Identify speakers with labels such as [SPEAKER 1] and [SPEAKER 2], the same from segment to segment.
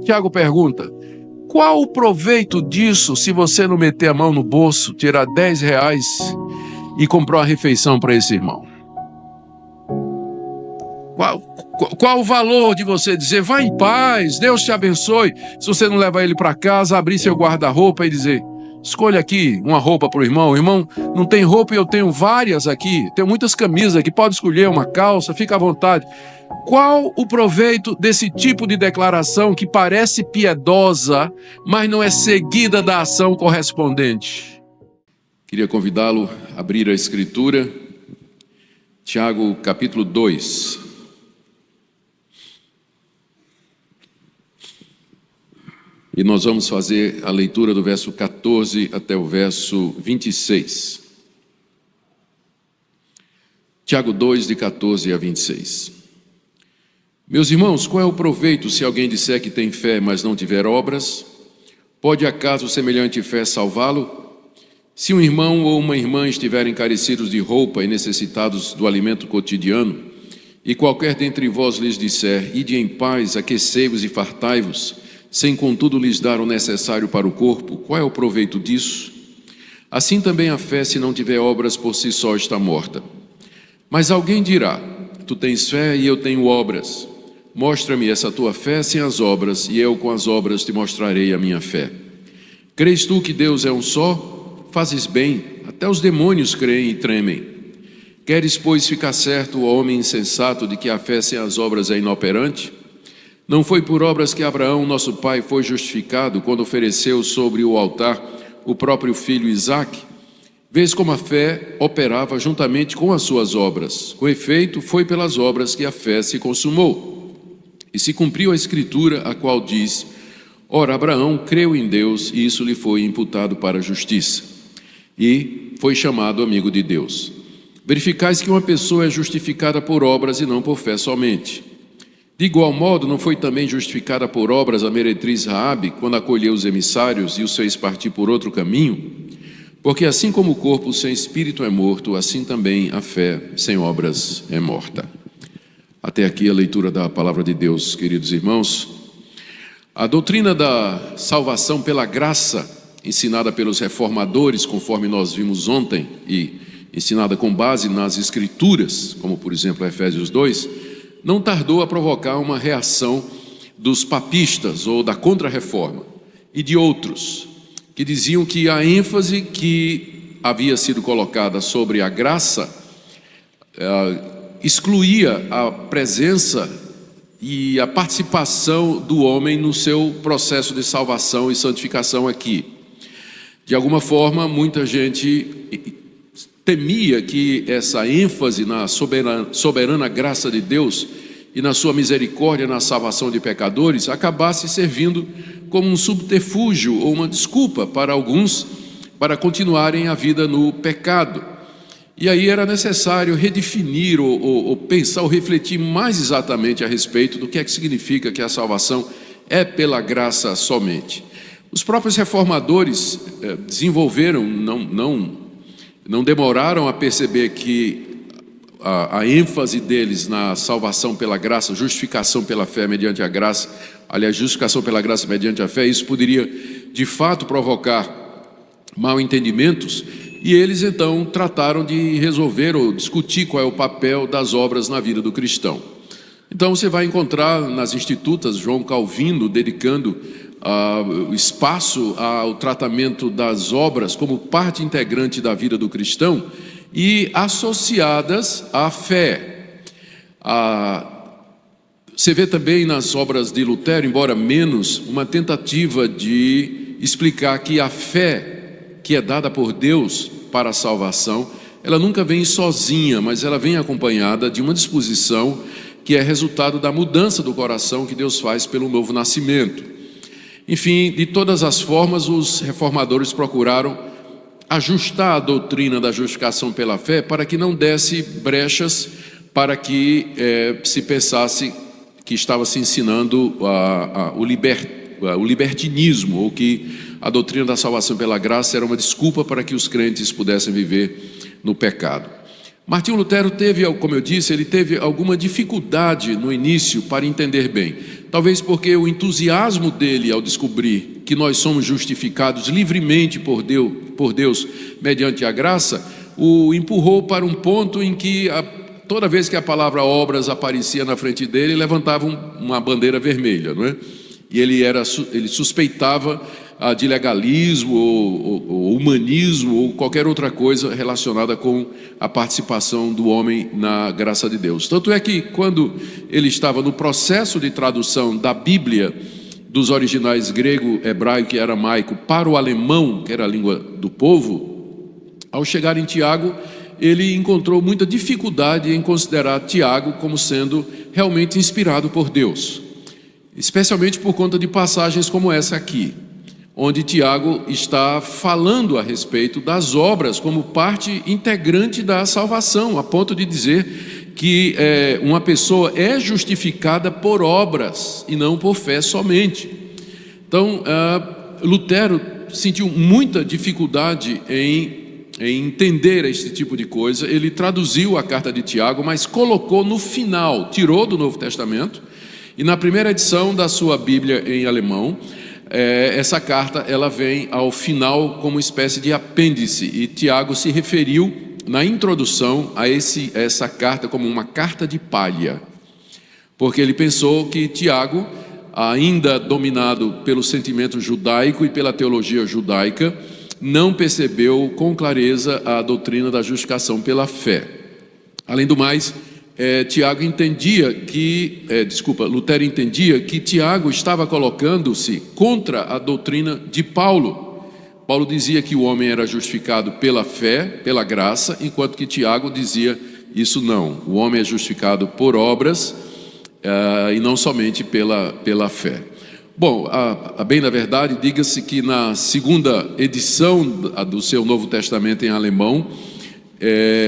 [SPEAKER 1] Tiago pergunta: qual o proveito disso se você não meter a mão no bolso, tirar R$10 e comprar uma refeição para esse irmão? Qual o valor de você dizer, vá em paz, Deus te abençoe, se você não levar ele para casa, abrir seu guarda-roupa e dizer, escolha aqui uma roupa para o irmão não tem roupa e eu tenho várias aqui, tenho muitas camisas aqui, pode escolher uma calça, fica à vontade. Qual o proveito desse tipo de declaração que parece piedosa, mas não é seguida da ação correspondente? Queria convidá-lo a abrir a Escritura, Tiago capítulo 2. E nós vamos fazer a leitura do verso 14 até o verso 26. Tiago 2, de 14 a 26. Meus irmãos, qual é o proveito se alguém disser que tem fé, mas não tiver obras? Pode acaso semelhante fé salvá-lo? Se um irmão ou uma irmã estiverem carecidos de roupa e necessitados do alimento cotidiano, e qualquer dentre vós lhes disser, ide em paz, aquecei-vos e fartai-vos, sem contudo lhes dar o necessário para o corpo, qual é o proveito disso? Assim também a fé, se não tiver obras, por si só está morta. Mas alguém dirá, tu tens fé e eu tenho obras. Mostra-me essa tua fé sem as obras, e eu com as obras te mostrarei a minha fé. Crês tu que Deus é um só? Fazes bem, até os demônios creem e tremem. Queres, pois, ficar certo, o homem insensato, de que a fé sem as obras é inoperante? Não foi por obras que Abraão, nosso pai, foi justificado quando ofereceu sobre o altar o próprio filho Isaque? Vês como a fé operava juntamente com as suas obras. Com efeito, foi pelas obras que a fé se consumou. E se cumpriu a Escritura, a qual diz, ora, Abraão creu em Deus e isso lhe foi imputado para a justiça. E foi chamado amigo de Deus. Verificais que uma pessoa é justificada por obras e não por fé somente. De igual modo, não foi também justificada por obras a meretriz Raabe, quando acolheu os emissários e os fez partir por outro caminho? Porque assim como o corpo sem espírito é morto, assim também a fé sem obras é morta. Até aqui a leitura da palavra de Deus, queridos irmãos. A doutrina da salvação pela graça, ensinada pelos reformadores, conforme nós vimos ontem, e ensinada com base nas Escrituras, como por exemplo Efésios 2, não tardou a provocar uma reação dos papistas ou da Contra-Reforma e de outros que diziam que a ênfase que havia sido colocada sobre a graça excluía a presença e a participação do homem no seu processo de salvação e santificação aqui. De alguma forma, muita gente temia que essa ênfase na soberana graça de Deus e na sua misericórdia na salvação de pecadores acabasse servindo como um subterfúgio ou uma desculpa para alguns para continuarem a vida no pecado. E aí era necessário redefinir ou pensar ou refletir mais exatamente a respeito do que é que significa que a salvação é pela graça somente. Os próprios reformadores desenvolveram, não demoraram a perceber que a ênfase deles na salvação pela graça, justificação pela fé mediante a graça, aliás, justificação pela graça mediante a fé, isso poderia de fato provocar mal entendimentos, e eles então trataram de resolver ou discutir qual é o papel das obras na vida do cristão. Então você vai encontrar nas institutas João Calvino dedicando o espaço ao tratamento das obras como parte integrante da vida do cristão e associadas à fé. Você vê também nas obras de Lutero, embora menos, uma tentativa de explicar que a fé que é dada por Deus para a salvação, ela nunca vem sozinha, mas ela vem acompanhada de uma disposição que é resultado da mudança do coração que Deus faz pelo novo nascimento. Enfim, de todas as formas, os reformadores procuraram ajustar a doutrina da justificação pela fé para que não desse brechas para que se pensasse que estava se ensinando o libertinismo, ou que a doutrina da salvação pela graça era uma desculpa para que os crentes pudessem viver no pecado. Martinho Lutero teve, como eu disse, ele teve alguma dificuldade no início para entender bem. Talvez porque o entusiasmo dele ao descobrir que nós somos justificados livremente por Deus mediante a graça, o empurrou para um ponto em que toda vez que a palavra obras aparecia na frente dele, levantava uma bandeira vermelha, não é? E ele suspeitava de legalismo ou humanismo ou qualquer outra coisa relacionada com a participação do homem na graça de Deus. Tanto é que quando ele estava no processo de tradução da Bíblia dos originais grego, hebraico e aramaico para o alemão, que era a língua do povo, ao chegar em Tiago, ele encontrou muita dificuldade em considerar Tiago como sendo realmente inspirado por Deus, especialmente por conta de passagens como essa aqui, onde Tiago está falando a respeito das obras como parte integrante da salvação, a ponto de dizer que uma pessoa é justificada por obras e não por fé somente. Então, Lutero sentiu muita dificuldade em entender esse tipo de coisa. Ele traduziu a carta de Tiago, mas colocou no final, tirou do Novo Testamento, e na primeira edição da sua Bíblia em alemão, essa carta ela vem ao final como uma espécie de apêndice, e Tiago se referiu na introdução a essa carta como uma carta de palha, porque ele pensou que Tiago, ainda dominado pelo sentimento judaico e pela teologia judaica, não percebeu com clareza a doutrina da justificação pela fé. Além do mais, Lutero entendia que Tiago estava colocando-se contra a doutrina de Paulo. Paulo dizia que o homem era justificado pela fé, pela graça, enquanto que Tiago dizia isso não. O homem é justificado por obras e não somente pela fé. Bom, bem na verdade, diga-se que na segunda edição do seu Novo Testamento em alemão,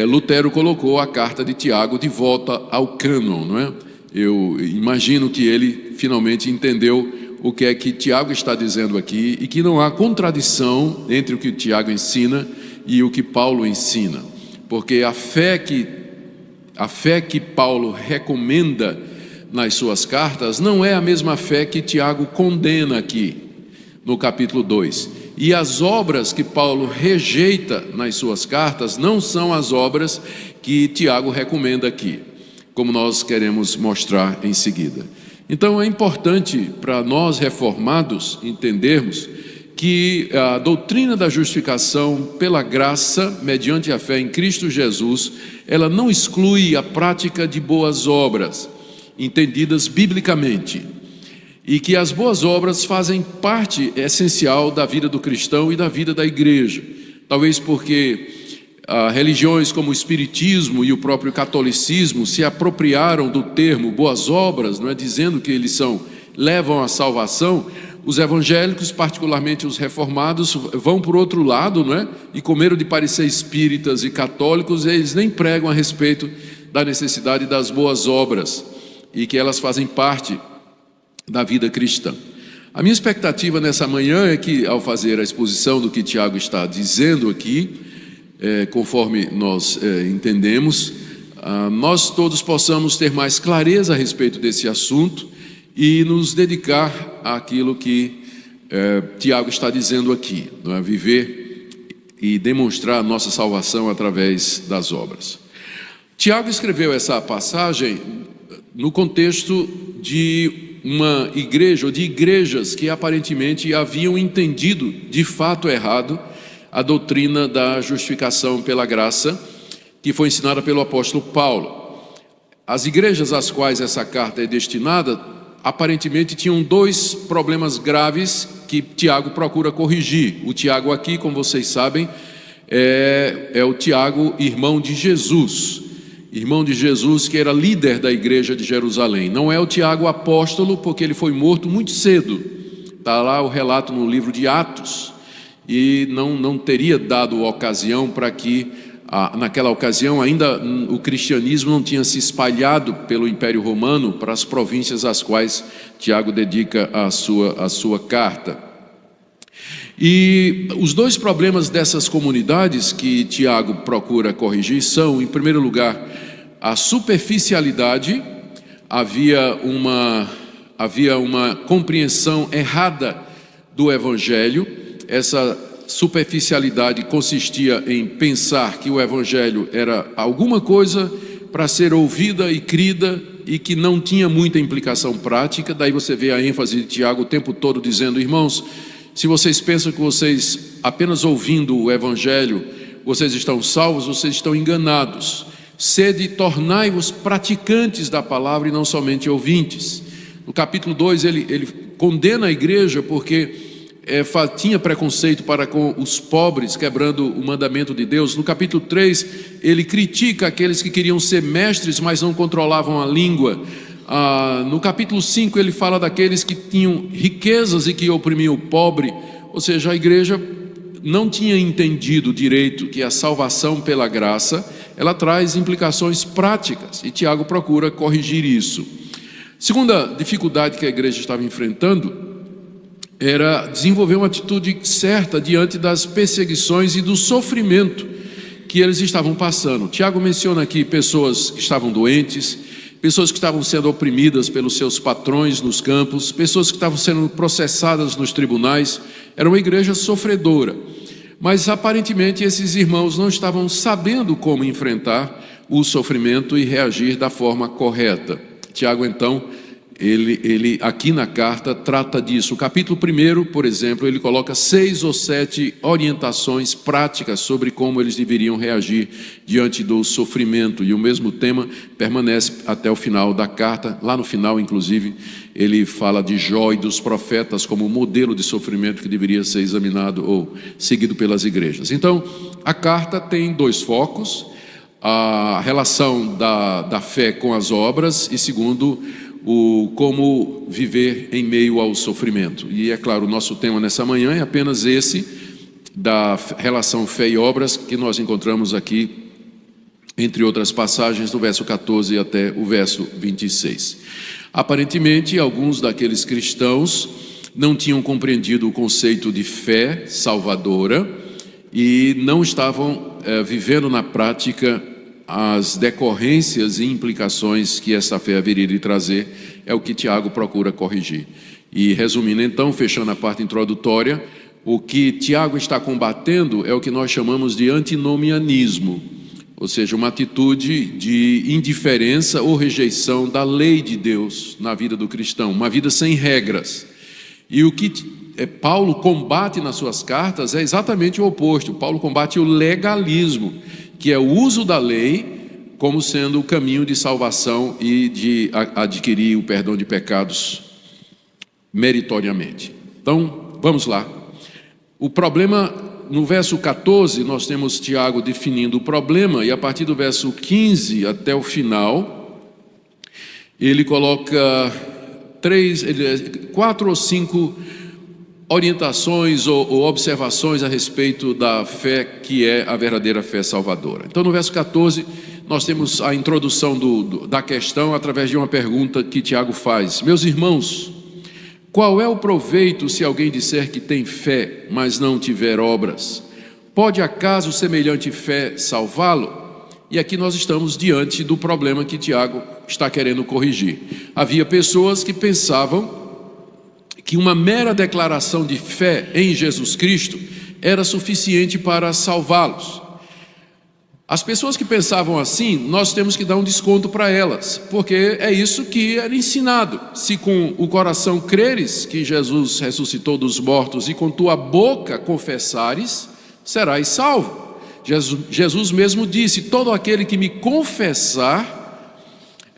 [SPEAKER 1] Lutero colocou a carta de Tiago de volta ao cânon, não é? Eu imagino que ele finalmente entendeu o que é que Tiago está dizendo aqui e que não há contradição entre o que Tiago ensina e o que Paulo ensina, porque a fé que Paulo recomenda nas suas cartas não é a mesma fé que Tiago condena aqui no capítulo 2, e as obras que Paulo rejeita nas suas cartas não são as obras que Tiago recomenda aqui, como nós queremos mostrar em seguida. Então é importante para nós reformados entendermos que a doutrina da justificação pela graça, mediante a fé em Cristo Jesus, ela não exclui a prática de boas obras, entendidas biblicamente, e que as boas obras fazem parte essencial da vida do cristão e da vida da igreja. Talvez porque religiões como o Espiritismo e o próprio catolicismo se apropriaram do termo boas obras, não é, dizendo que eles levam à salvação. Os evangélicos, particularmente os reformados, vão por outro lado, não é? E com medo de parecer espíritas e católicos, eles nem pregam a respeito da necessidade das boas obras e que elas fazem parte da vida cristã. A minha expectativa nessa manhã é que, ao fazer a exposição do que Tiago está dizendo aqui, conforme nós entendemos, nós todos possamos ter mais clareza a respeito desse assunto e nos dedicar àquilo que Tiago está dizendo aqui, não é? Viver e demonstrar a nossa salvação através das obras. Tiago escreveu essa passagem no contexto de uma igreja, ou de igrejas que aparentemente haviam entendido de fato errado a doutrina da justificação pela graça, que foi ensinada pelo apóstolo Paulo. As igrejas às quais essa carta é destinada, aparentemente tinham dois problemas graves que Tiago procura corrigir. O Tiago aqui, como vocês sabem, é o Tiago, irmão de Jesus, que era líder da igreja de Jerusalém. Não é o Tiago apóstolo, porque ele foi morto muito cedo. Está lá o relato no livro de Atos, e não teria dado ocasião para que, naquela ocasião ainda o cristianismo não tinha se espalhado pelo Império Romano para as províncias às quais Tiago dedica a sua carta. E os dois problemas dessas comunidades que Tiago procura corrigir são, em primeiro lugar, a superficialidade. Havia uma compreensão errada do Evangelho. Essa superficialidade consistia em pensar que o Evangelho era alguma coisa para ser ouvida e crida e que não tinha muita implicação prática. Daí você vê a ênfase de Tiago o tempo todo dizendo: irmãos, se vocês pensam que vocês, apenas ouvindo o Evangelho, vocês estão salvos, vocês estão enganados. Sede, tornai-vos praticantes da palavra e não somente ouvintes. No capítulo 2 ele condena a igreja porque tinha preconceito para com os pobres, quebrando o mandamento de Deus. No capítulo 3 ele critica aqueles que queriam ser mestres, mas não controlavam a língua. No capítulo 5 ele fala daqueles que tinham riquezas e que oprimiam o pobre. Ou seja, a igreja não tinha entendido direito que a salvação pela graça, ela traz implicações práticas, e Tiago procura corrigir isso. Segunda dificuldade que a igreja estava enfrentando era desenvolver uma atitude certa diante das perseguições e do sofrimento que eles estavam passando. Tiago menciona aqui pessoas que estavam doentes, pessoas que estavam sendo oprimidas pelos seus patrões nos campos, pessoas que estavam sendo processadas nos tribunais. Era uma igreja sofredora, mas aparentemente esses irmãos não estavam sabendo como enfrentar o sofrimento e reagir da forma correta. Tiago, então, ele aqui na carta trata disso. O capítulo 1, por exemplo, ele coloca 6 ou 7 orientações práticas sobre como eles deveriam reagir diante do sofrimento, e o mesmo tema permanece até o final da carta. Lá no final, inclusive, ele fala de Jó e dos profetas como modelo de sofrimento que deveria ser examinado ou seguido pelas igrejas. Então, a carta tem 2 focos: a relação da fé com as obras, e segundo, como viver em meio ao sofrimento. E é claro, o nosso tema nessa manhã é apenas esse, da relação fé e obras, que nós encontramos aqui, entre outras passagens, do verso 14 até o verso 26. Aparentemente, alguns daqueles cristãos não tinham compreendido o conceito de fé salvadora e não estavam vivendo na prática as decorrências e implicações que essa fé haveria de trazer. É o que Tiago procura corrigir. E resumindo então, fechando a parte introdutória, o que Tiago está combatendo é o que nós chamamos de antinomianismo, ou seja, uma atitude de indiferença ou rejeição da lei de Deus na vida do cristão, uma vida sem regras. E o que Paulo combate nas suas cartas é exatamente o oposto. Paulo combate o legalismo, que é o uso da lei como sendo o caminho de salvação e de adquirir o perdão de pecados meritoriamente. Então, vamos lá. O problema, no verso 14, nós temos Tiago definindo o problema, e a partir do verso 15 até o final, ele coloca 4 ou 5 orientações ou observações a respeito da fé que é a verdadeira fé salvadora. Então, no verso 14, nós temos a introdução da questão através de uma pergunta que Tiago faz: meus irmãos, qual é o proveito se alguém disser que tem fé, mas não tiver obras? Pode acaso semelhante fé salvá-lo? E aqui nós estamos diante do problema que Tiago está querendo corrigir. Havia pessoas que pensavam que uma mera declaração de fé em Jesus Cristo era suficiente para salvá-los. As pessoas que pensavam assim, nós temos que dar um desconto para elas, porque é isso que era ensinado: se com o coração creres que Jesus ressuscitou dos mortos e com tua boca confessares, serás salvo. Jesus mesmo disse: todo aquele que me confessar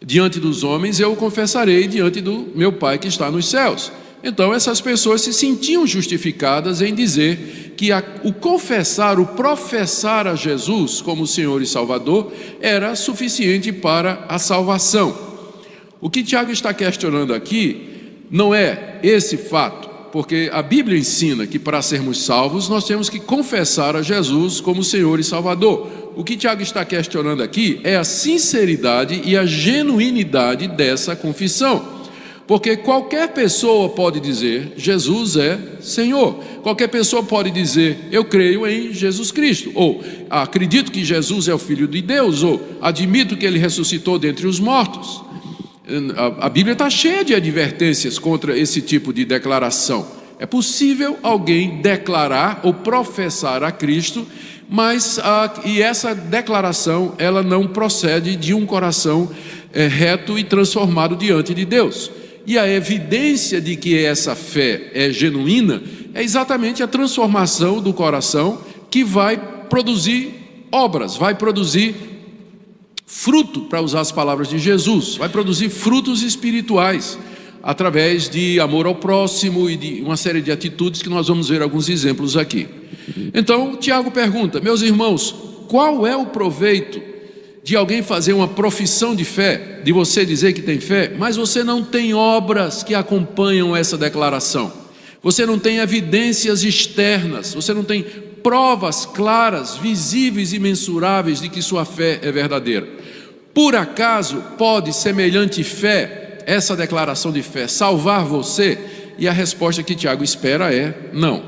[SPEAKER 1] diante dos homens, eu o confessarei diante do meu Pai que está nos céus. Então essas pessoas se sentiam justificadas em dizer que o confessar, o professar a Jesus como Senhor e Salvador era suficiente para a salvação. O que Tiago está questionando aqui não é esse fato, porque a Bíblia ensina que para sermos salvos nós temos que confessar a Jesus como Senhor e Salvador. O que Tiago está questionando aqui é a sinceridade e a genuinidade dessa confissão. Porque qualquer pessoa pode dizer, Jesus é Senhor. Qualquer pessoa pode dizer, eu creio em Jesus Cristo. Ou, acredito que Jesus é o Filho de Deus. Ou, admito que Ele ressuscitou dentre os mortos. A Bíblia está cheia de advertências contra esse tipo de declaração. É possível alguém declarar ou professar a Cristo, mas e essa declaração ela não procede de um coração reto e transformado diante de Deus. E a evidência de que essa fé é genuína é exatamente a transformação do coração que vai produzir obras, vai produzir fruto, para usar as palavras de Jesus, vai produzir frutos espirituais, através de amor ao próximo e de uma série de atitudes que nós vamos ver alguns exemplos aqui. Então, Tiago pergunta, meus irmãos, qual é o proveito de alguém fazer uma profissão de fé, de você dizer que tem fé, mas você não tem obras que acompanham essa declaração, você não tem evidências externas, você não tem provas claras, visíveis e mensuráveis de que sua fé é verdadeira. Por acaso pode semelhante fé, essa declaração de fé, salvar você? E a resposta que Tiago espera é não,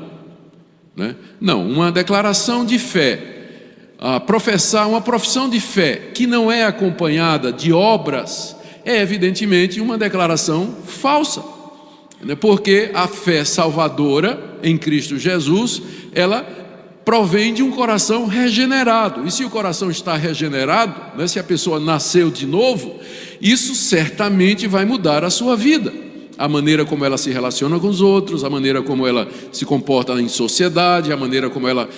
[SPEAKER 1] né? Não, uma declaração de fé, professar uma profissão de fé que não é acompanhada de obras, é evidentemente uma declaração falsa, né? Porque a fé salvadora em Cristo Jesus, ela provém de um coração regenerado, e se o coração está regenerado, né, se a pessoa nasceu de novo, isso certamente vai mudar a sua vida, a maneira como ela se relaciona com os outros, a maneira como ela se comporta em sociedade, a maneira como ela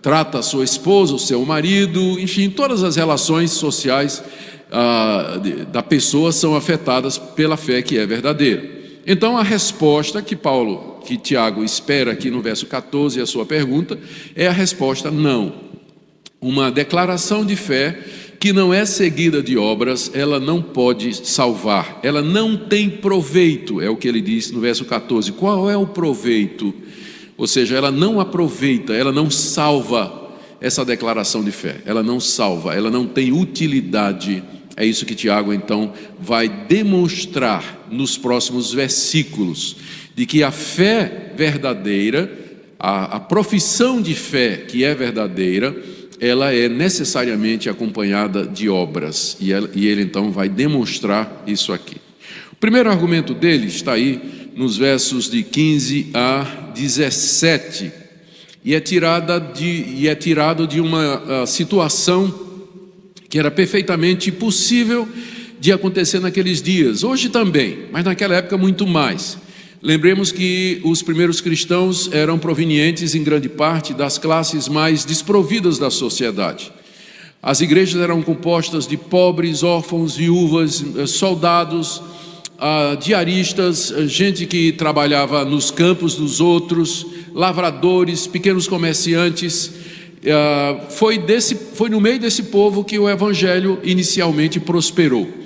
[SPEAKER 1] trata a sua esposa, o seu marido, enfim, todas as relações sociais da pessoa são afetadas pela fé que é verdadeira. Então a resposta que Tiago espera aqui no verso 14, a sua pergunta, é a resposta não. Uma declaração de fé que não é seguida de obras, ela não pode salvar, ela não tem proveito, é o que ele diz no verso 14. Qual é o proveito? Ou seja, ela não aproveita, ela não salva essa declaração de fé, ela não salva, ela não tem utilidade. É isso que Tiago então vai demonstrar nos próximos versículos, de que a fé verdadeira, a profissão de fé que é verdadeira, ela é necessariamente acompanhada de obras, e ele então vai demonstrar isso aqui. O primeiro argumento dele está aí nos versos de 15 a 17, e é tirado de uma situação que era perfeitamente possível de acontecer naqueles dias, hoje também, mas naquela época muito mais. Lembremos que os primeiros cristãos eram provenientes em grande parte das classes mais desprovidas da sociedade. As igrejas eram compostas de pobres, órfãos, viúvas, soldados, diaristas, gente que trabalhava nos campos dos outros, lavradores, pequenos comerciantes. Foi no meio desse povo que o evangelho inicialmente prosperou.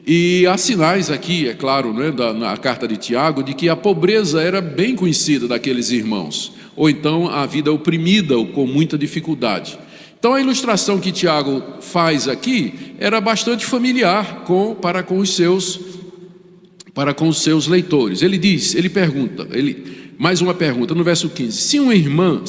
[SPEAKER 1] E há sinais aqui, é claro, né, na carta de Tiago, de que a pobreza era bem conhecida daqueles irmãos, ou então a vida oprimida ou com muita dificuldade. Então a ilustração que Tiago faz aqui era bastante familiar para com os seus leitores. Ele pergunta, mais uma pergunta no verso 15: se um irmão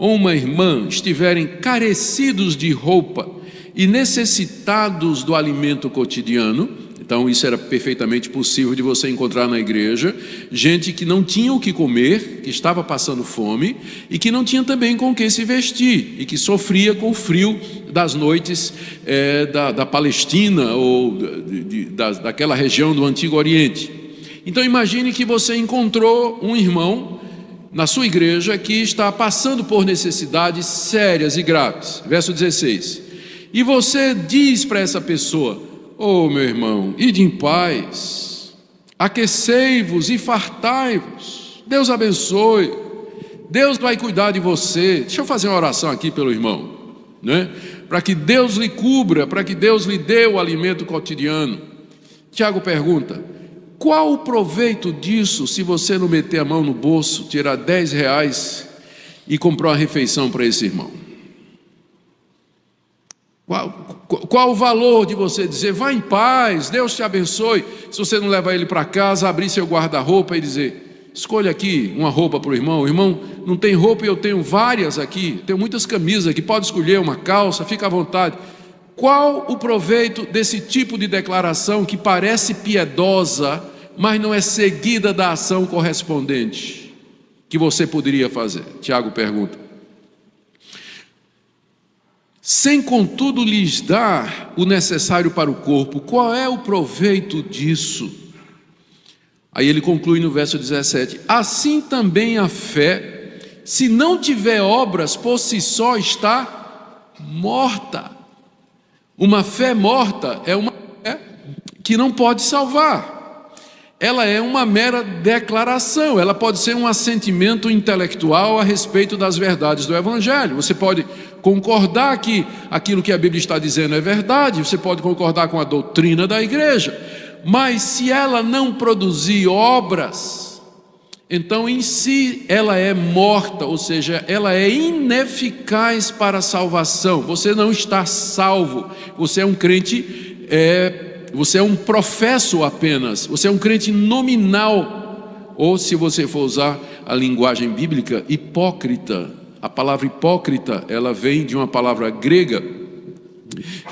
[SPEAKER 1] ou uma irmã estiverem carecidos de roupa e necessitados do alimento cotidiano, então isso era perfeitamente possível de você encontrar na igreja, gente que não tinha o que comer, que estava passando fome e que não tinha também com o que se vestir e que sofria com o frio das noites da Palestina ou daquela região do Antigo Oriente. Então imagine que você encontrou um irmão na sua igreja que está passando por necessidades sérias e graves. Verso 16. E você diz para essa pessoa: ô meu irmão, ide em paz, aquecei-vos e fartai-vos, Deus abençoe, Deus vai cuidar de você. Deixa eu fazer uma oração aqui pelo irmão, né? Para que Deus lhe cubra, para que Deus lhe dê o alimento cotidiano. Tiago pergunta: qual o proveito disso se você não meter a mão no bolso, tirar 10 reais e comprar uma refeição para esse irmão? Qual o valor de você dizer, vá em paz, Deus te abençoe, se você não levar ele para casa, abrir seu guarda-roupa e dizer, escolha aqui uma roupa para o irmão não tem roupa e eu tenho várias aqui, tenho muitas camisas aqui, pode escolher uma calça, fica à vontade. Qual o proveito desse tipo de declaração que parece piedosa, mas não é seguida da ação correspondente que você poderia fazer? Tiago pergunta. Sem contudo lhes dar o necessário para o corpo, qual é o proveito disso? Aí ele conclui no verso 17, assim também a fé, se não tiver obras, por si só está morta. Uma fé morta é uma fé que não pode salvar. Ela é uma mera declaração, ela pode ser um assentimento intelectual a respeito das verdades do Evangelho. Você pode concordar que aquilo que a Bíblia está dizendo é verdade, você pode concordar com a doutrina da igreja, mas se ela não produzir obras, então em si ela é morta, ou seja, ela é ineficaz para a salvação. Você não está salvo, você é um crente, você é um professo apenas, você é um crente nominal, ou se você for usar a linguagem bíblica, hipócrita. A palavra hipócrita, ela vem de uma palavra grega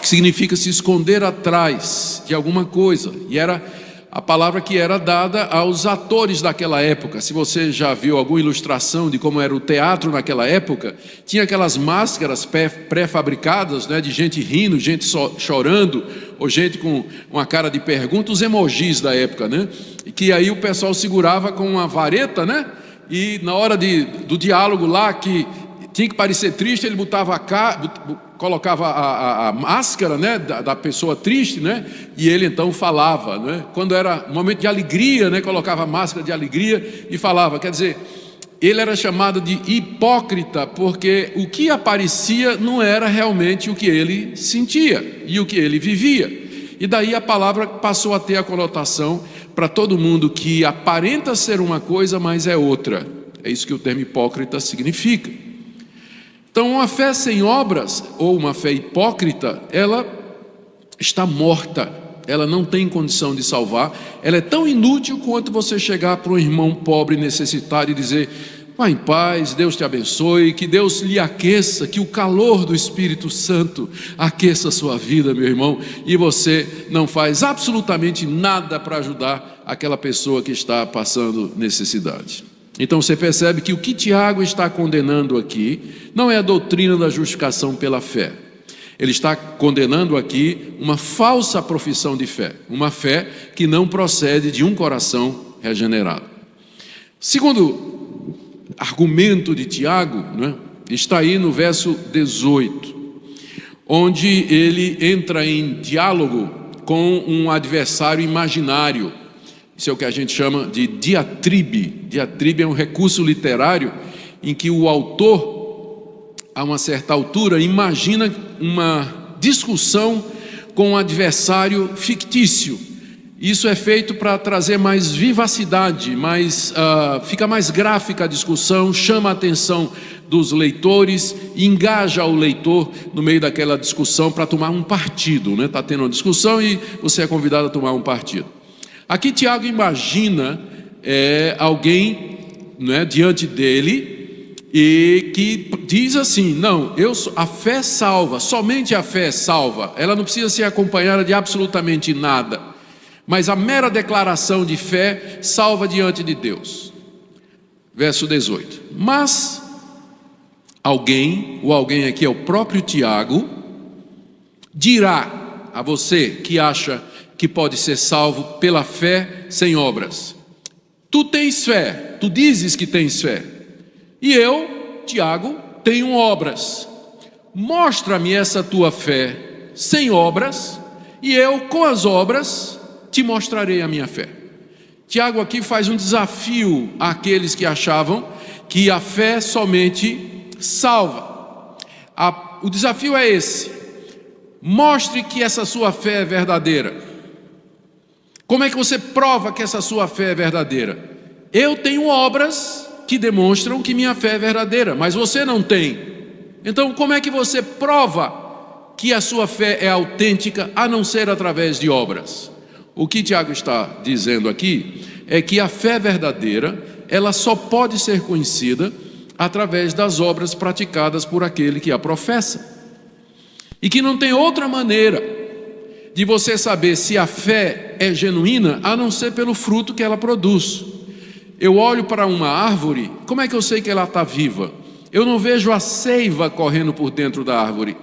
[SPEAKER 1] que significa se esconder atrás de alguma coisa, e era a palavra que era dada aos atores daquela época. Se você já viu alguma ilustração de como era o teatro naquela época, tinha aquelas máscaras pré-fabricadas, né, de gente rindo, gente chorando, ou gente com uma cara de pergunta, os emojis da época, né? E que aí o pessoal segurava com uma vareta, né? E na hora do diálogo lá, que tinha que parecer triste, ele colocava a máscara, né, da pessoa triste, né, e ele então falava, né? Quando era um momento de alegria, né, colocava a máscara de alegria e falava. Quer dizer, ele era chamado de hipócrita, porque o que aparecia não era realmente o que ele sentia e o que ele vivia. E daí a palavra passou a ter a conotação para todo mundo que aparenta ser uma coisa, mas é outra. É isso que o termo hipócrita significa. Então, uma fé sem obras, ou uma fé hipócrita, ela está morta, ela não tem condição de salvar, ela é tão inútil quanto você chegar para um irmão pobre necessitado e dizer, vá em paz, Deus te abençoe, que Deus lhe aqueça, que o calor do Espírito Santo aqueça a sua vida, meu irmão, e você não faz absolutamente nada para ajudar aquela pessoa que está passando necessidade. Então você percebe que o que Tiago está condenando aqui não é a doutrina da justificação pela fé. Ele está condenando aqui uma falsa profissão de fé, uma fé que não procede de um coração regenerado. Segundo argumento de Tiago, né, está aí no verso 18, onde ele entra em diálogo com um adversário imaginário. Isso é o que a gente chama de diatribe. Diatribe é um recurso literário em que o autor, a uma certa altura, imagina uma discussão com um adversário fictício. Isso é feito para trazer mais vivacidade, fica mais gráfica a discussão, chama a atenção dos leitores, engaja o leitor no meio daquela discussão para tomar um partido, né? Está tendo uma discussão e você é convidado a tomar um partido. Aqui Tiago imagina alguém, né, diante dele e que diz assim, não, a fé salva, somente a fé salva, ela não precisa ser acompanhada de absolutamente nada, mas a mera declaração de fé salva diante de Deus. Verso 18, mas alguém, o alguém aqui é o próprio Tiago, dirá a você que acha que pode ser salvo pela fé sem obras, tu tens fé, tu dizes que tens fé, e eu, Tiago, tenho obras, mostra-me essa tua fé sem obras, e eu com as obras te mostrarei a minha fé. Tiago aqui faz um desafio àqueles que achavam que a fé somente salva. O desafio é esse: mostre que essa sua fé é verdadeira. Como é que você prova que essa sua fé é verdadeira? Eu tenho obras que demonstram que minha fé é verdadeira, mas você não tem. Então como é que você prova que a sua fé é autêntica a não ser através de obras. O que Tiago está dizendo aqui é que a fé verdadeira, ela só pode ser conhecida através das obras praticadas por aquele que a professa. E que não tem outra maneira de você saber se a fé é genuína a não ser pelo fruto que ela produz. Eu olho para uma árvore, como é que eu sei que ela está viva? Eu não vejo a seiva correndo por dentro da árvore,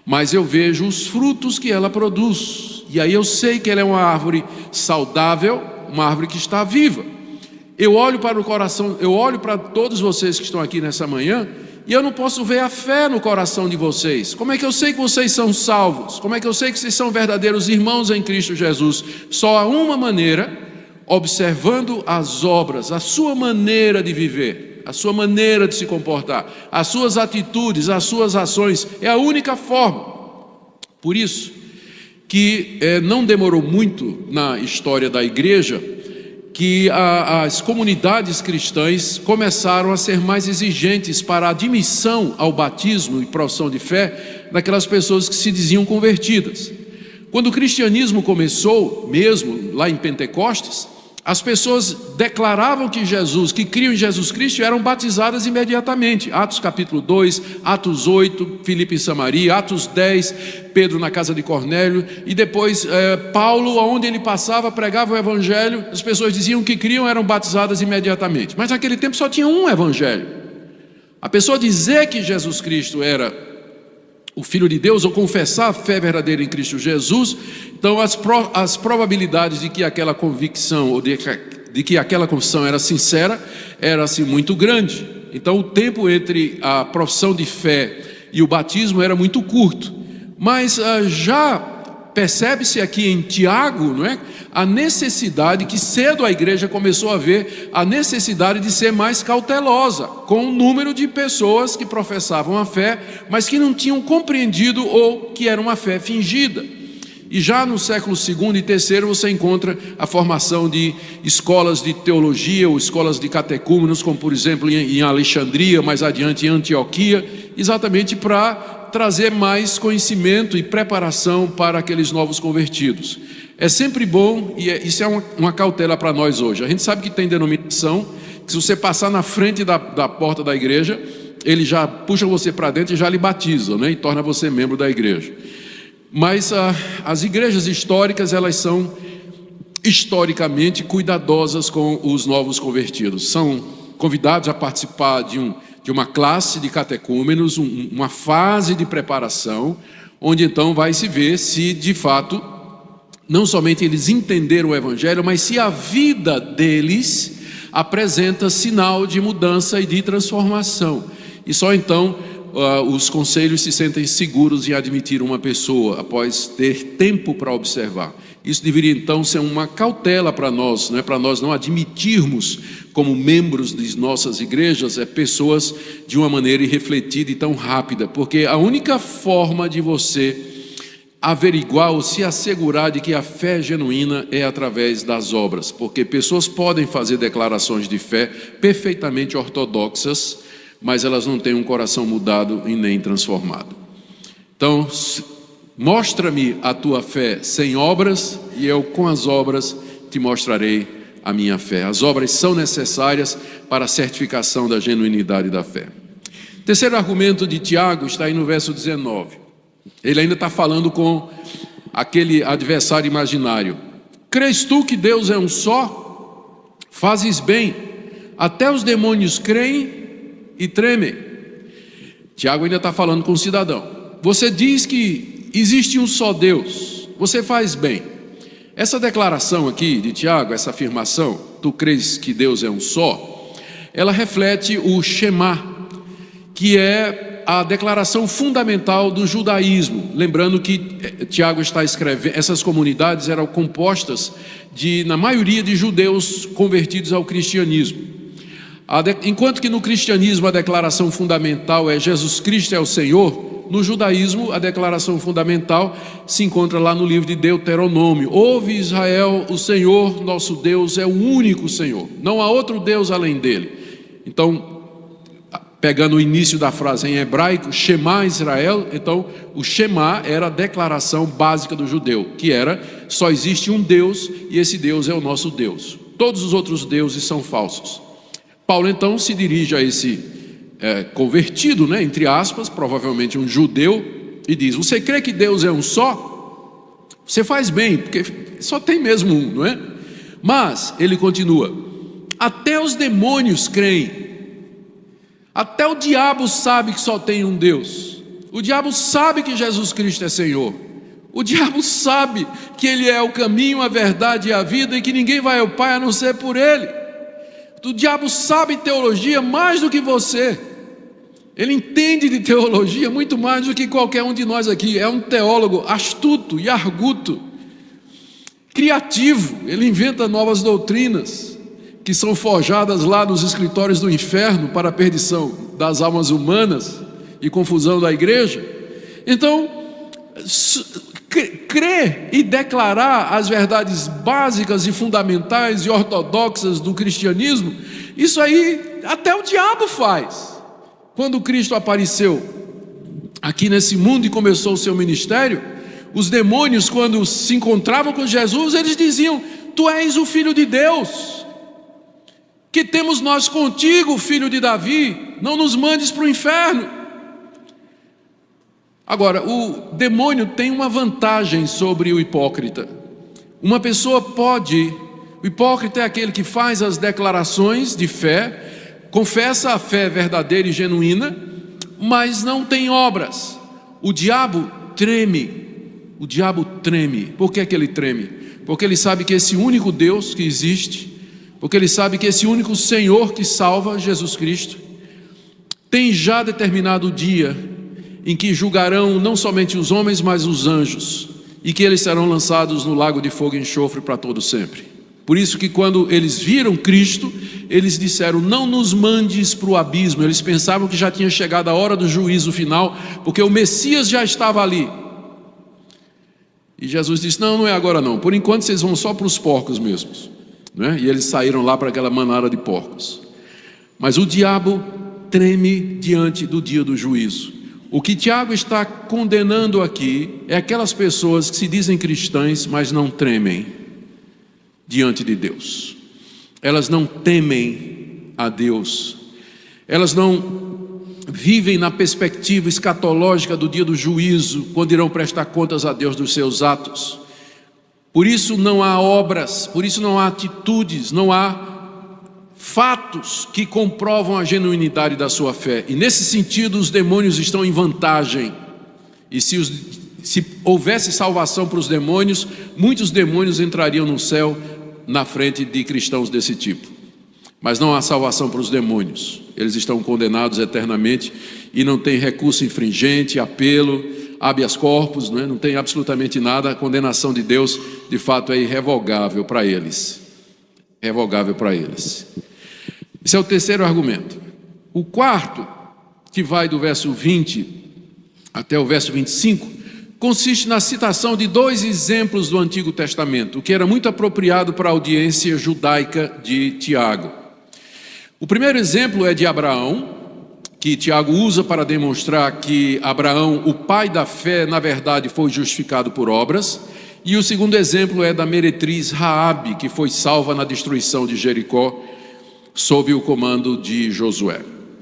[SPEAKER 1] mas eu vejo os frutos que ela produz. E aí eu sei que ela é uma árvore saudável, uma árvore que está viva. Eu olho para o coração, eu olho para todos vocês que estão aqui nessa manhã, e eu não posso ver a fé no coração de vocês. Como é que eu sei que vocês são salvos? Como é que eu sei que vocês são verdadeiros irmãos em Cristo Jesus? Só há uma maneira: observando as obras, a sua maneira de viver, a sua maneira de se comportar, as suas atitudes, as suas ações. É a única forma. Por isso que não demorou muito na história da igreja que as comunidades cristãs começaram a ser mais exigentes para a admissão ao batismo e profissão de fé daquelas pessoas que se diziam convertidas. Quando o cristianismo começou, mesmo lá em Pentecostes, as pessoas declaravam que criam em Jesus Cristo, e eram batizadas imediatamente. Atos capítulo 2, Atos 8, Filipe em Samaria, Atos 10, Pedro na casa de Cornélio, e depois Paulo, onde ele passava, pregava o evangelho, as pessoas diziam que criam, eram batizadas imediatamente. Mas naquele tempo só tinha um evangelho. A pessoa dizer que Jesus Cristo era o Filho de Deus, ou confessar a fé verdadeira em Cristo Jesus, então as probabilidades de que aquela convicção, ou de que aquela confissão era sincera, era assim muito grande. Então o tempo entre a profissão de fé e o batismo era muito curto. Mas já percebe-se aqui em Tiago, não é? A necessidade que cedo a igreja começou a ver, a necessidade de ser mais cautelosa com o número de pessoas que professavam a fé, mas que não tinham compreendido ou que era uma fé fingida. E já no século II e III você encontra a formação de escolas de teologia ou escolas de catecúmenos, como por exemplo em Alexandria, mais adiante em Antioquia, exatamente para trazer mais conhecimento e preparação para aqueles novos convertidos. É sempre bom, e isso é uma cautela para nós hoje. A gente sabe que tem denominação, que se você passar na frente da porta da igreja, ele já puxa você para dentro e já lhe batiza, né? E torna você membro da igreja. Mas as igrejas históricas, elas são historicamente cuidadosas com os novos convertidos. São convidados a participar de uma classe de catecúmenos, uma fase de preparação, onde então vai se ver se de fato, não somente eles entenderam o evangelho, mas se a vida deles apresenta sinal de mudança e de transformação. E só então os conselhos se sentem seguros em admitir uma pessoa após ter tempo para observar. Isso deveria então ser uma cautela para nós, né? Para nós não admitirmos como membros de nossas igrejas pessoas de uma maneira irrefletida e tão rápida, porque a única forma de você averiguar ou se assegurar de que a fé genuína é através das obras, porque pessoas podem fazer declarações de fé perfeitamente ortodoxas, mas elas não têm um coração mudado e nem transformado. Então, mostra-me a tua fé sem obras, e eu com as obras te mostrarei a minha fé. As obras são necessárias para a certificação da genuinidade da fé. Terceiro argumento de Tiago está aí no verso 19. Ele ainda está falando com aquele adversário imaginário. Crês tu que Deus é um só? Fazes bem, até os demônios creem e tremem. Tiago ainda está falando com o cidadão. Você diz que existe um só Deus, você faz bem. Essa declaração aqui de Tiago, essa afirmação, tu crês que Deus é um só, ela reflete o Shema, que é a declaração fundamental do judaísmo. Lembrando que Tiago está escrevendo, essas comunidades eram compostas na maioria de judeus convertidos ao cristianismo. Enquanto que no cristianismo a declaração fundamental é Jesus Cristo é o Senhor, no judaísmo a declaração fundamental se encontra lá no livro de Deuteronômio. Ouve Israel, o Senhor nosso Deus é o único Senhor, não há outro Deus além dele. Então, pegando o início da frase em hebraico, Shema Israel. Então o Shema era a declaração básica do judeu, que era: só existe um Deus e esse Deus é o nosso Deus, todos os outros deuses são falsos. Paulo então se dirige a esse convertido, entre aspas, provavelmente um judeu, e diz: você crê que Deus é um só? Você faz bem, porque só tem mesmo um, não é? Mas ele continua: até os demônios creem. Até o diabo sabe que só tem um Deus. O diabo sabe que Jesus Cristo é Senhor. O diabo sabe que Ele é o caminho, a verdade e a vida, e que ninguém vai ao Pai a não ser por Ele. O diabo sabe teologia mais do que você. Ele entende de teologia muito mais do que qualquer um de nós aqui. É um teólogo astuto e arguto, criativo. Ele inventa novas doutrinas que são forjadas lá nos escritórios do inferno para a perdição das almas humanas e confusão da igreja. Então, crer e declarar as verdades básicas e fundamentais e ortodoxas do cristianismo, isso aí até o diabo faz. Quando Cristo apareceu aqui nesse mundo e começou o seu ministério, os demônios, quando se encontravam com Jesus, eles diziam: tu és o Filho de Deus. Que temos nós contigo, filho de Davi? Não nos mandes para o inferno. Agora, o demônio tem uma vantagem sobre o hipócrita. Uma pessoa pode... O hipócrita é aquele que faz as declarações de fé, confessa a fé verdadeira e genuína, mas não tem obras. O diabo treme. O diabo treme. Por que é que ele treme? Porque ele sabe que esse único Deus que existe, porque ele sabe que esse único Senhor que salva, Jesus Cristo, tem já determinado o dia em que julgarão não somente os homens, mas os anjos, e que eles serão lançados no lago de fogo e enxofre para todo sempre. Por isso que quando eles viram Cristo, eles disseram: não nos mandes para o abismo. Eles pensavam que já tinha chegado a hora do juízo final, porque o Messias já estava ali. E Jesus disse: não, não é agora não, por enquanto vocês vão só para os porcos mesmos. E eles saíram lá para aquela manada de porcos. Mas o diabo treme diante do dia do juízo. O que Tiago está condenando aqui é aquelas pessoas que se dizem cristãs, mas não tremem diante de Deus. Elas não temem a Deus. Elas não vivem na perspectiva escatológica do dia do juízo, quando irão prestar contas a Deus dos seus atos. Por isso não há obras, por isso não há atitudes, não há fatos que comprovam a genuinidade da sua fé. E nesse sentido os demônios estão em vantagem. E se houvesse salvação para os demônios, muitos demônios entrariam no céu na frente de cristãos desse tipo. Mas não há salvação para os demônios. Eles estão condenados eternamente e não tem recurso infringente, apelo, habeas corpus, não tem absolutamente nada. A condenação de Deus, de fato, é irrevogável para eles. Revogável para eles. Esse é o terceiro argumento. O quarto, que vai do verso 20 até o verso 25, consiste na citação de dois exemplos do Antigo Testamento, o que era muito apropriado para a audiência judaica de Tiago. O primeiro exemplo é de Abraão, que Tiago usa para demonstrar que Abraão, o pai da fé, na verdade foi justificado por obras. E o segundo exemplo é da meretriz Raabe, que foi salva na destruição de Jericó, sob o comando de Josué.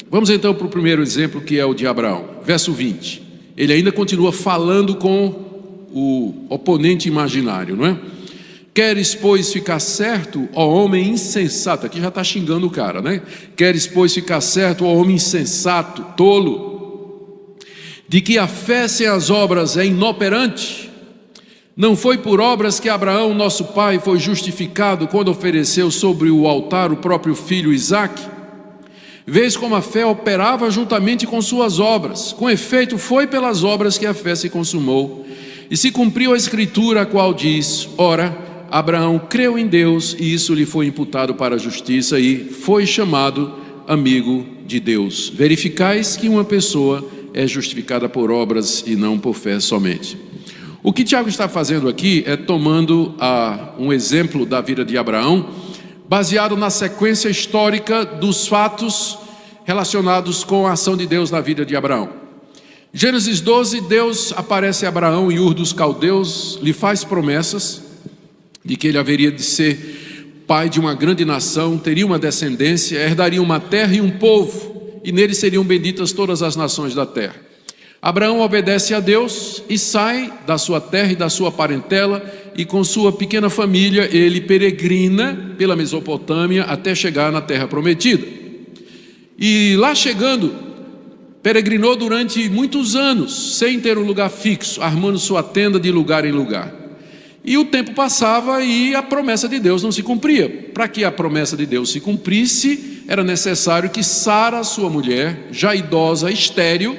[SPEAKER 1] Vamos então para o primeiro exemplo, que é o de Abraão. Verso 20. Ele ainda continua falando com o oponente imaginário, não é? Queres, pois, ficar certo, ó homem insensato? Aqui já está xingando o cara, né? Queres, pois, ficar certo, ó homem insensato, tolo, de que a fé sem as obras é inoperante? Não foi por obras que Abraão, nosso pai, foi justificado quando ofereceu sobre o altar o próprio filho Isaque? Vês como a fé operava juntamente com suas obras. Com efeito, foi pelas obras que a fé se consumou. E se cumpriu a escritura, a qual diz: ora, Abraão creu em Deus e isso lhe foi imputado para a justiça e foi chamado amigo de Deus. Verificais que uma pessoa é justificada por obras e não por fé somente. O que Tiago está fazendo aqui é tomando um exemplo da vida de Abraão, baseado na sequência histórica dos fatos relacionados com a ação de Deus na vida de Abraão. Gênesis 12, Deus aparece a Abraão em Ur dos Caldeus, lhe faz promessas de que ele haveria de ser pai de uma grande nação, teria uma descendência, herdaria uma terra e um povo, e nele seriam benditas todas as nações da terra. Abraão obedece a Deus e sai da sua terra e da sua parentela, e com sua pequena família ele peregrina pela Mesopotâmia até chegar na terra prometida. E lá chegando, peregrinou durante muitos anos, sem ter um lugar fixo, armando sua tenda de lugar em lugar. E o tempo passava e a promessa de Deus não se cumpria. Para que a promessa de Deus se cumprisse, era necessário que Sara, sua mulher, já idosa, estéril,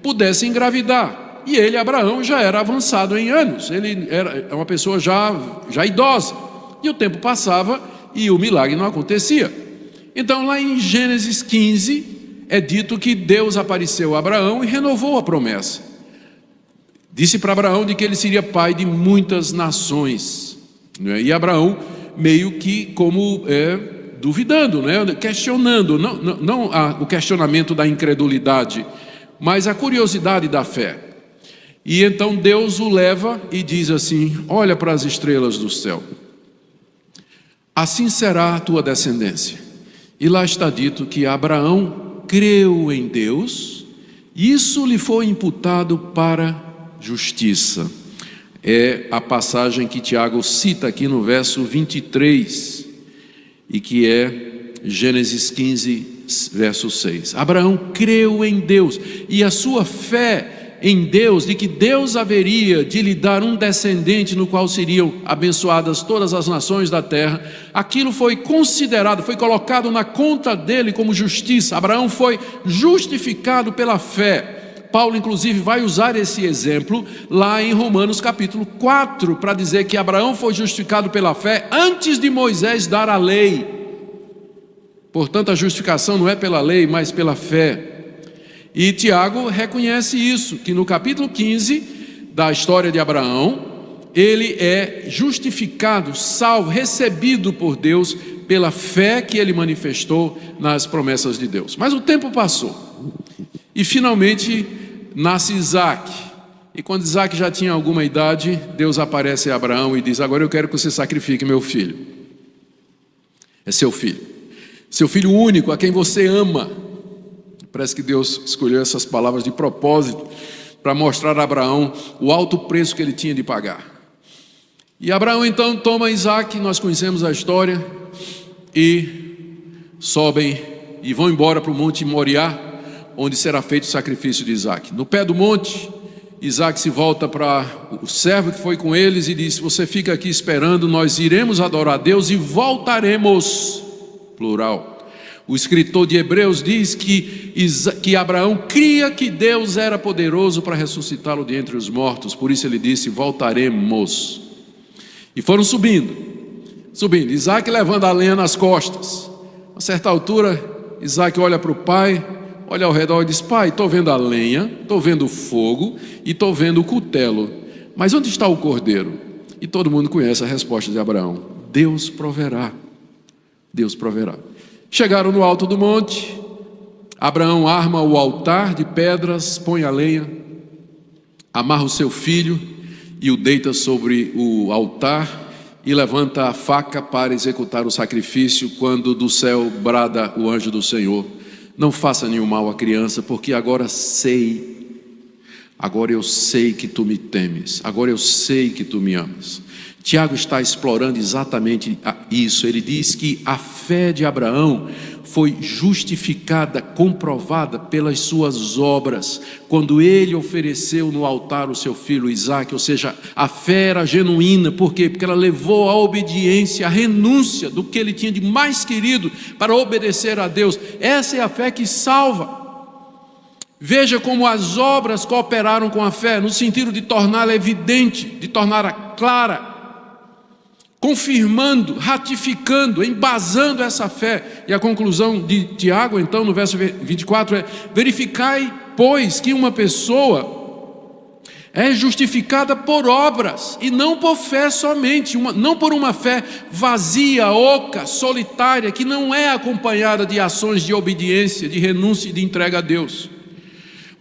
[SPEAKER 1] pudesse engravidar. E ele, Abraão, já era avançado em anos, ele era uma pessoa já idosa. E o tempo passava e o milagre não acontecia. Então lá em Gênesis 15, é dito que Deus apareceu a Abraão e renovou a promessa. Disse para Abraão de que ele seria pai de muitas nações, né? E Abraão meio que como duvidando, né? Questionando, não o questionamento da incredulidade, mas a curiosidade da fé. E então Deus o leva e diz assim: olha para as estrelas do céu, assim será a tua descendência. E lá está dito que Abraão creu em Deus, e isso lhe foi imputado para justiça. É a passagem que Tiago cita aqui no verso 23, e que é Gênesis 15, verso 6. Abraão creu em Deus, e a sua fé em Deus, de que Deus haveria de lhe dar um descendente no qual seriam abençoadas todas as nações da terra, aquilo foi considerado, foi colocado na conta dele como justiça. Abraão foi justificado pela fé. Paulo inclusive vai usar esse exemplo lá em Romanos capítulo 4, para dizer que Abraão foi justificado pela fé antes de Moisés dar a lei. Portanto, a justificação não é pela lei, mas pela fé. E Tiago reconhece isso, que no capítulo 15 da história de Abraão, ele é justificado, salvo, recebido por Deus pela fé que ele manifestou nas promessas de Deus. Mas o tempo passou e finalmente nasce Isaac. E quando Isaac já tinha alguma idade, Deus aparece a Abraão e diz: agora eu quero que você sacrifique meu filho. É seu filho único, a quem você ama. Parece que Deus escolheu essas palavras de propósito para mostrar a Abraão o alto preço que ele tinha de pagar. E Abraão então toma Isaac, nós conhecemos a história, e sobem e vão embora para o monte Moriá, onde será feito o sacrifício de Isaac. No pé do monte, Isaac se volta para o servo que foi com eles e diz: você fica aqui esperando, nós iremos adorar a Deus e voltaremos, plural. O escritor de Hebreus diz que Abraão cria que Deus era poderoso para ressuscitá-lo de entre os mortos, por isso ele disse: voltaremos. E foram subindo, Isaac levando a lenha nas costas. A certa altura, Isaac olha para o pai, olha ao redor e diz: pai, estou vendo a lenha, estou vendo o fogo e estou vendo o cutelo, mas onde está o cordeiro? E todo mundo conhece a resposta de Abraão: Deus proverá. Deus proverá. Chegaram no alto do monte, Abraão arma o altar de pedras, põe a lenha, amarra o seu filho e o deita sobre o altar e levanta a faca para executar o sacrifício, quando do céu brada o anjo do Senhor: não faça nenhum mal à criança, porque agora eu sei que tu me temes, agora eu sei que tu me amas. Tiago está explorando exatamente isso. Ele diz que a fé de Abraão foi justificada, comprovada pelas suas obras, quando ele ofereceu no altar o seu filho Isaac. Ou seja, a fé era genuína. Por quê? Porque ela levou à obediência, à renúncia do que ele tinha de mais querido para obedecer a Deus. Essa é a fé que salva. Veja como as obras cooperaram com a fé, no sentido de torná-la evidente, de torná-la clara, confirmando, ratificando, embasando essa fé. E a conclusão de Tiago, então, no verso 24 é: verificai, pois, que uma pessoa É justificada por obras e não por fé somente, não por uma fé vazia, oca, solitária, que não é acompanhada de ações de obediência, de renúncia e de entrega a Deus.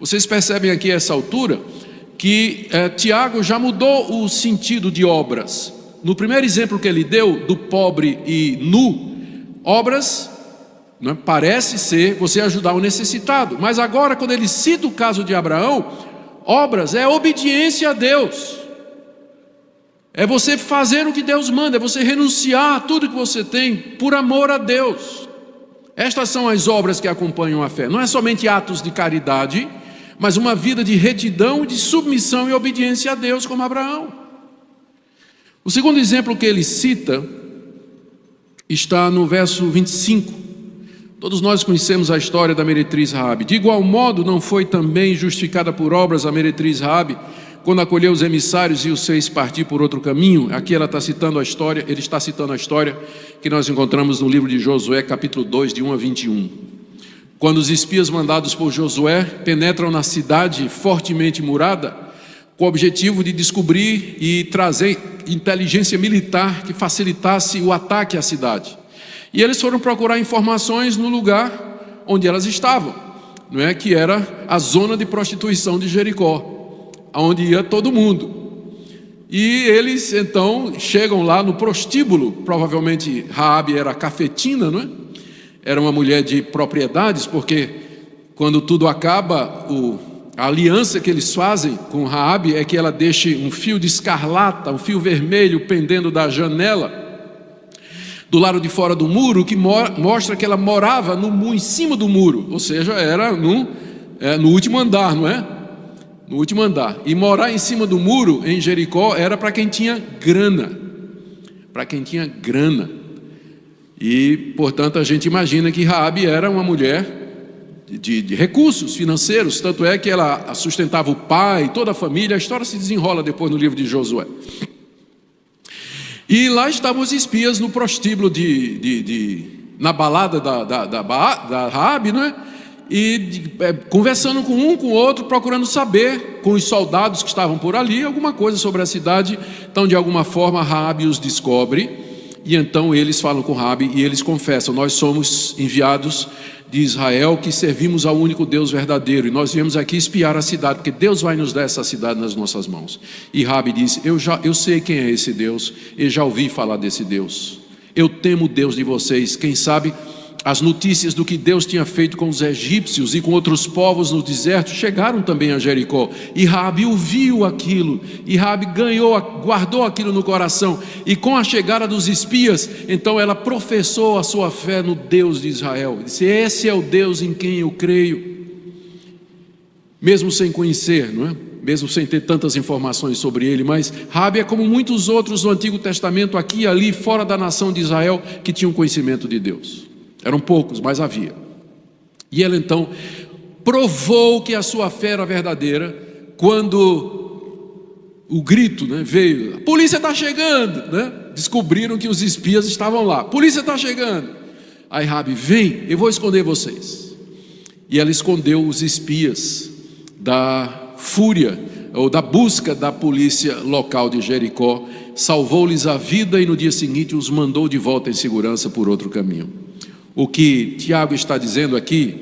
[SPEAKER 1] Vocês percebem aqui a essa altura que Tiago já mudou o sentido de obras. No primeiro exemplo que ele deu, do pobre e nu, obras, né, parece ser você ajudar o necessitado. Mas agora, quando ele cita o caso de Abraão, obras é obediência a Deus, é você fazer o que Deus manda, é você renunciar a tudo que você tem por amor a Deus. Estas são as obras que acompanham a fé. Não é somente atos de caridade, mas uma vida de retidão, de submissão e obediência a Deus, como Abraão. O segundo exemplo que ele cita está no verso 25. Todos nós conhecemos a história da meretriz Raabe. De igual modo, não foi também justificada por obras a meretriz Raabe, quando acolheu os emissários e os fez partir por outro caminho? Aqui ele está citando a história que nós encontramos no livro de Josué, capítulo 2, de 1 a 21. Quando os espias mandados por Josué penetram na cidade fortemente murada, com o objetivo de descobrir e trazer inteligência militar que facilitasse o ataque à cidade. E eles foram procurar informações no lugar onde elas estavam, não é? Que era a zona de prostituição de Jericó, onde ia todo mundo. E eles então chegam lá no prostíbulo. Provavelmente Raabe era cafetina, não é? Era uma mulher de propriedades, porque quando tudo acaba, a aliança que eles fazem com Raabe é que ela deixe um fio de escarlata, um fio vermelho pendendo da janela do lado de fora do muro, que mostra que ela morava em cima do muro, ou seja, era no último andar, não é? No último andar. E morar em cima do muro em Jericó era para quem tinha grana, e portanto a gente imagina que Raabe era uma mulher de recursos financeiros, tanto é que ela sustentava o pai, toda a família. A história se desenrola depois no livro de Josué. E lá estavam os espias no prostíbulo na balada da Raabe, não é? E conversando com um, com o outro, procurando saber, com os soldados que estavam por ali, alguma coisa sobre a cidade. Então, de alguma forma, Raabe os descobre, e então eles falam com Raabe e eles confessam: nós somos enviados de Israel, que servimos ao único Deus verdadeiro, e nós viemos aqui espiar a cidade, porque Deus vai nos dar essa cidade nas nossas mãos. E Raabe disse: eu sei quem é esse Deus, e já ouvi falar desse Deus. Eu temo o Deus de vocês. Quem sabe as notícias do que Deus tinha feito com os egípcios e com outros povos no deserto chegaram também a Jericó. E Raabe ouviu aquilo, e Raabe guardou aquilo no coração. E com a chegada dos espias, então ela professou a sua fé no Deus de Israel. Disse: esse é o Deus em quem eu creio. Mesmo sem conhecer, não é? Mesmo sem ter tantas informações sobre ele. Mas Raabe é como muitos outros do Antigo Testamento, aqui e ali, fora da nação de Israel, que tinham conhecimento de Deus. Eram poucos, mas havia. E ela então provou que a sua fé era verdadeira quando o grito, né, veio: a polícia está chegando, né? Descobriram que os espias estavam lá. A polícia está chegando. Aí Raabe: vem, eu vou esconder vocês. E ela escondeu os espias da fúria ou da busca da polícia local de Jericó, salvou-lhes a vida e no dia seguinte os mandou de volta em segurança por outro caminho. O que Tiago está dizendo aqui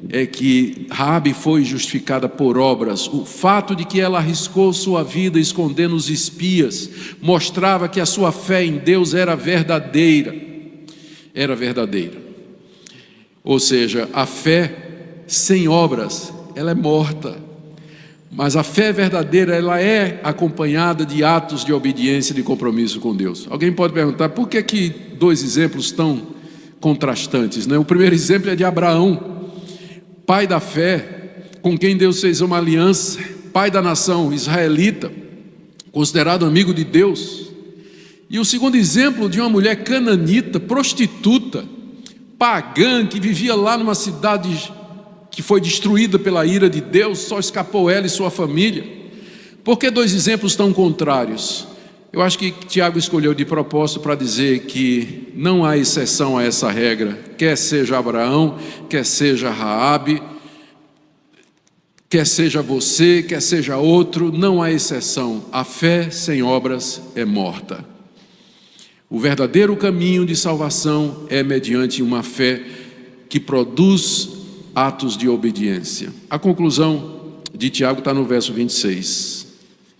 [SPEAKER 1] é que Raabe foi justificada por obras. O fato de que ela arriscou sua vida escondendo os espias mostrava que a sua fé em Deus era verdadeira. Era verdadeira. Ou seja, a fé sem obras, ela é morta. Mas a fé verdadeira, ela é acompanhada de atos de obediência e de compromisso com Deus. Alguém pode perguntar: por que dois exemplos tão contrastantes, né? O primeiro exemplo é de Abraão, pai da fé, com quem Deus fez uma aliança, pai da nação israelita, considerado amigo de Deus. E o segundo exemplo de uma mulher cananita, prostituta, pagã, que vivia lá numa cidade que foi destruída pela ira de Deus, só escapou ela e sua família. Por que dois exemplos tão contrários? Eu acho que Tiago escolheu de propósito para dizer que não há exceção a essa regra, quer seja Abraão, quer seja Raabe. Quer seja você, quer seja outro, não há exceção. A fé sem obras é morta. O verdadeiro caminho de salvação é mediante uma fé que produz atos de obediência. A conclusão de Tiago está no verso 26.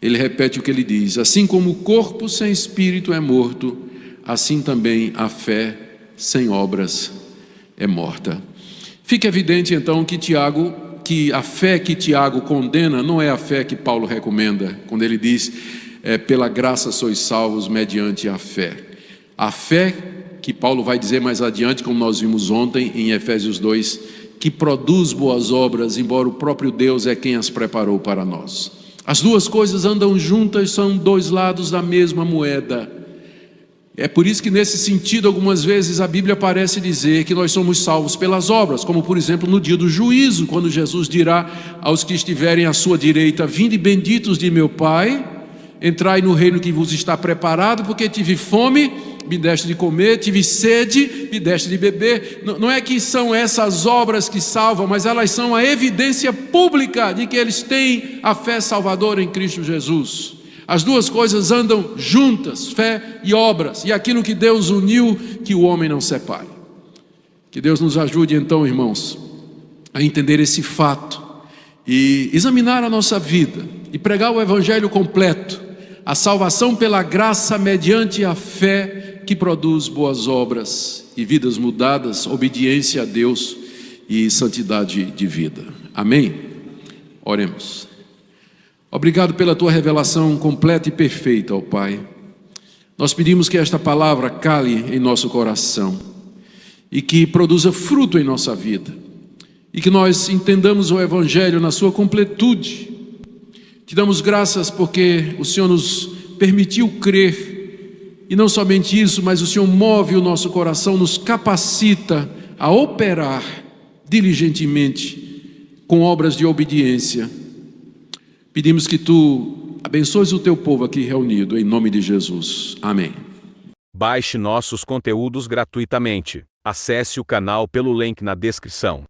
[SPEAKER 1] Ele repete o que ele diz: assim como o corpo sem espírito é morto, assim também a fé sem obras é morta. Fica evidente então que a fé que Tiago condena não é a fé que Paulo recomenda, quando ele diz, pela graça sois salvos mediante a fé. A fé que Paulo vai dizer mais adiante, como nós vimos ontem em Efésios 2, que produz boas obras, embora o próprio Deus é quem as preparou para nós. As duas coisas andam juntas, são dois lados da mesma moeda. É por isso que nesse sentido, algumas vezes a Bíblia parece dizer que nós somos salvos pelas obras, como por exemplo no dia do juízo, quando Jesus dirá aos que estiverem à sua direita: vinde benditos de meu Pai, entrai no reino que vos está preparado, porque tive fome, me deste de comer, tive sede, me deste de beber. Não é que são essas obras que salvam, mas elas são a evidência pública de que eles têm a fé salvadora em Cristo Jesus. As duas coisas andam juntas, fé e obras, e aquilo que Deus uniu, que o homem não separe. Que Deus nos ajude então, irmãos, a entender esse fato e examinar a nossa vida e pregar o evangelho completo, a salvação pela graça mediante a fé que produz boas obras e vidas mudadas, obediência a Deus e santidade de vida. Amém? Oremos. Obrigado pela tua revelação completa e perfeita, ó Pai. Nós pedimos que esta palavra cale em nosso coração e que produza fruto em nossa vida, e que nós entendamos o evangelho na sua completude. Te damos graças porque o Senhor nos permitiu crer, e não somente isso, mas o Senhor move o nosso coração, nos capacita a operar diligentemente com obras de obediência. Pedimos que Tu abençoes o Teu povo aqui reunido, em nome de Jesus. Amém.
[SPEAKER 2] Baixe nossos conteúdos gratuitamente. Acesse o canal pelo link na descrição.